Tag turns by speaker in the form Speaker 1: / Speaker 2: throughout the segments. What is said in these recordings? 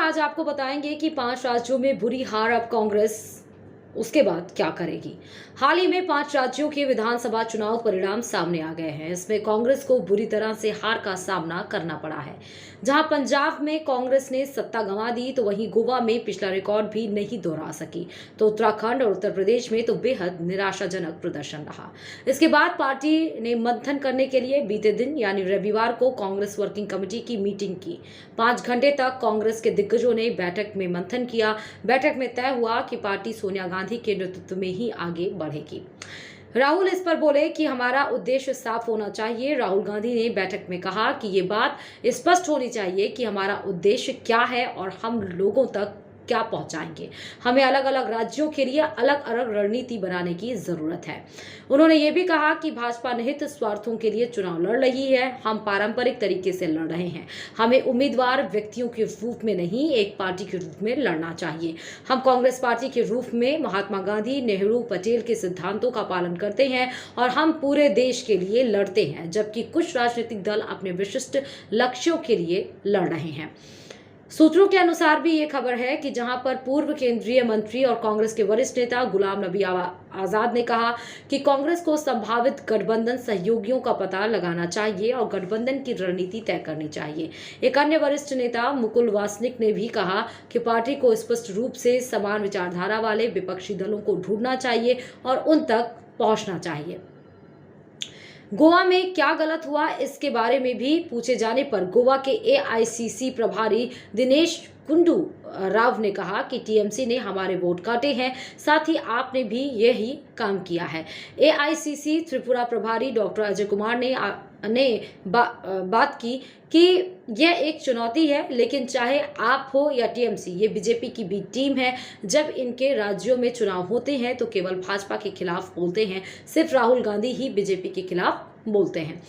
Speaker 1: आज आपको बताएंगे कि 5 राज्यों में बुरी हार अब कांग्रेस उसके बाद क्या करेगी। हाल ही में 5 राज्यों के विधानसभा चुनाव परिणाम सामने आ गए हैं। इसमें कांग्रेस को बुरी तरह से हार का सामना करना पड़ा है। जहां पंजाब में कांग्रेस ने सत्ता गंवा दी, तो वहीं गोवा में पिछला रिकॉर्ड भी नहीं दोहरा सकी। तो उत्तराखंड और उत्तर प्रदेश में तो बेहद निराशाजनक प्रदर्शन रहा। इसके बाद पार्टी ने मंथन करने के लिए बीते दिन यानी रविवार को कांग्रेस वर्किंग कमेटी की मीटिंग की। 5 घंटे तक कांग्रेस के दिग्गजों ने बैठक में मंथन किया। बैठक में तय हुआ कि पार्टी सोनिया गांधी के नेतृत्व में ही आगे बढ़ेगी। राहुल इस पर बोले कि हमारा उद्देश्य साफ होना चाहिए। राहुल गांधी ने बैठक में कहा कि ये बात स्पष्ट होनी चाहिए कि हमारा उद्देश्य क्या है और हम लोगों तक क्या पहुंचाएंगे। हमें अलग अलग राज्यों के लिए अलग अलग रणनीति बनाने की जरूरत है। उन्होंने ये भी कहा कि भाजपा निहित स्वार्थों के लिए चुनाव लड़ रही है। हम पारंपरिक तरीके से लड़ रहे हैं। हमें उम्मीदवार व्यक्तियों के रूप में नहीं, एक पार्टी के रूप में लड़ना चाहिए। हम कांग्रेस पार्टी के रूप में महात्मा गांधी, नेहरू, पटेल के सिद्धांतों का पालन करते हैं और हम पूरे देश के लिए लड़ते हैं, जबकि कुछ राजनीतिक दल अपने विशिष्ट लक्ष्यों के लिए लड़ रहे हैं। सूत्रों के अनुसार भी ये खबर है कि जहां पर पूर्व केंद्रीय मंत्री और कांग्रेस के वरिष्ठ नेता गुलाम नबी आजाद ने कहा कि कांग्रेस को संभावित गठबंधन सहयोगियों का पता लगाना चाहिए और गठबंधन की रणनीति तय करनी चाहिए। एक अन्य वरिष्ठ नेता मुकुल वासनिक ने भी कहा कि पार्टी को स्पष्ट रूप से समान विचारधारा वाले विपक्षी दलों को ढूंढना चाहिए और उन तक पहुंचना चाहिए। गोवा में क्या गलत हुआ, इसके बारे में भी पूछे जाने पर गोवा के एआईसीसी प्रभारी दिनेश गुंडू राव ने कहा कि टीएमसी ने हमारे वोट काटे हैं, साथ ही आपने भी यही काम किया है। एआईसीसी त्रिपुरा प्रभारी डॉक्टर अजय कुमार ने बात की कि यह एक चुनौती है, लेकिन चाहे आप हो या टीएमसी, ये बीजेपी की भी टीम है। जब इनके राज्यों में चुनाव होते हैं तो केवल भाजपा के खिलाफ बोलते हैं, सिर्फ राहुल गांधी ही बीजेपी के खिलाफ बोलते हैं।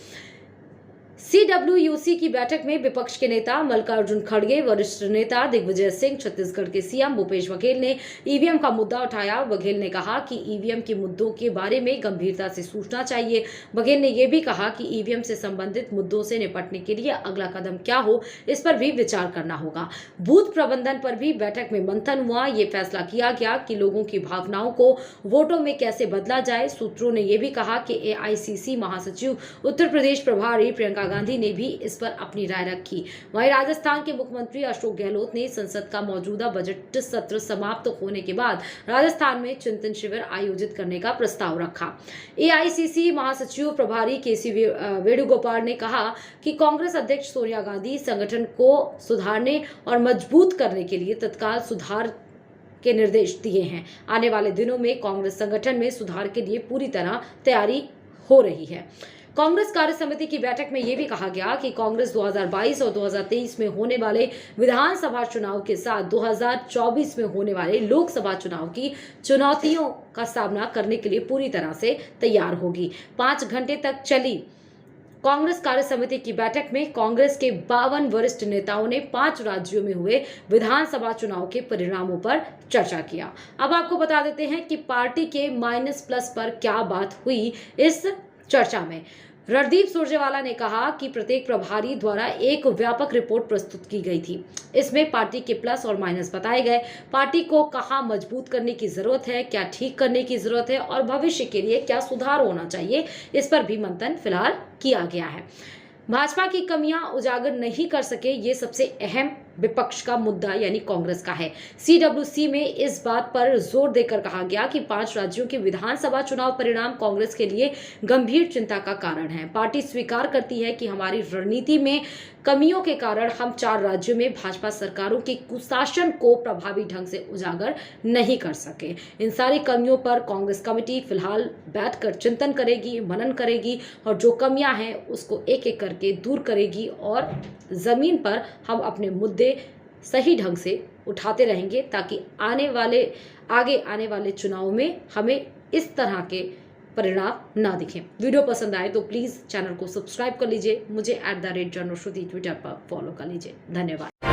Speaker 1: सीडब्ल्यूसी की बैठक में विपक्ष के नेता मल्लिकार्जुन खड़गे, वरिष्ठ नेता दिग्विजय सिंह, छत्तीसगढ़ के सीएम भूपेश बघेल ने ईवीएम का मुद्दा उठाया। बघेल ने कहा कि ईवीएम के मुद्दों के बारे में गंभीरता से सोचना चाहिए। बघेल ने यह भी कहा कि ईवीएम से संबंधित मुद्दों से निपटने के लिए अगला कदम क्या हो, इस पर भी विचार करना होगा। बूथ प्रबंधन पर भी बैठक में मंथन हुआ। ये फैसला किया गया कि लोगों की भावनाओं को वोटों में कैसे बदला जाए। सूत्रों ने यह भी कहा कि एआईसीसी महासचिव उत्तर प्रदेश प्रभारी प्रियंका गांधी ने भी इस पर अपनी राय रखी। वहीं राजस्थान के मुख्यमंत्री अशोक गहलोत ने संसद का मौजूदा बजट सत्र समाप्त होने के बाद राजस्थान में चिंतन शिविर आयोजित करने का प्रस्ताव रखा। एआईसीसी महासचिव प्रभारी केसी वेणुगोपाल ने कहा कि कांग्रेस अध्यक्ष सोनिया गांधी संगठन को सुधारने और मजबूत करने के लिए तत्काल सुधार के निर्देश दिए हैं। आने वाले दिनों में कांग्रेस संगठन में सुधार के लिए पूरी तरह तैयारी हो रही है। कांग्रेस कार्य समिति की बैठक में यह भी कहा गया कि कांग्रेस 2022 और 2023 में होने वाले विधानसभा चुनाव के साथ 2024 में होने वाले लोकसभा चुनाव की चुनौतियों का सामना करने के लिए पूरी तरह से तैयार होगी। 5 घंटे तक चली कांग्रेस कार्य समिति की बैठक में कांग्रेस के 52 वरिष्ठ नेताओं ने 5 राज्यों में हुए विधानसभा चुनाव के परिणामों पर चर्चा किया। अब आपको बता देते हैं कि पार्टी के माइनस प्लस पर क्या बात हुई। इस चर्चा में रणदीप सुरजेवाला ने कहा कि प्रत्येक प्रभारी द्वारा एक व्यापक रिपोर्ट प्रस्तुत की गई थी। इसमें पार्टी के प्लस और माइनस बताए गए। पार्टी को कहां मजबूत करने की जरूरत है, क्या ठीक करने की जरूरत है और भविष्य के लिए क्या सुधार होना चाहिए, इस पर भी मंथन फिलहाल किया गया है। भाजपा की कमियां उजागर नहीं कर सके, ये सबसे अहम विपक्ष का मुद्दा यानी कांग्रेस का है। सीडब्ल्यूसी में इस बात पर जोर देकर कहा गया कि 5 राज्यों के विधानसभा चुनाव परिणाम कांग्रेस के लिए गंभीर चिंता का कारण है। पार्टी स्वीकार करती है कि हमारी रणनीति में कमियों के कारण हम 4 राज्यों में भाजपा सरकारों के कुशासन को प्रभावी ढंग से उजागर नहीं कर सके। इन सारी कमियों पर कांग्रेस कमेटी फिलहाल बैठकर चिंतन करेगी, मनन करेगी और जो कमियां हैं उसको एक एक करके दूर करेगी और जमीन पर हम अपने मुद्दे सही ढंग से उठाते रहेंगे ताकि आगे आने वाले चुनाव में हमें इस तरह के परिणाम ना दिखें। वीडियो पसंद आए तो प्लीज चैनल को सब्सक्राइब कर लीजिए। मुझे @जनश्रुति ट्विटर पर फॉलो कर लीजिए। धन्यवाद।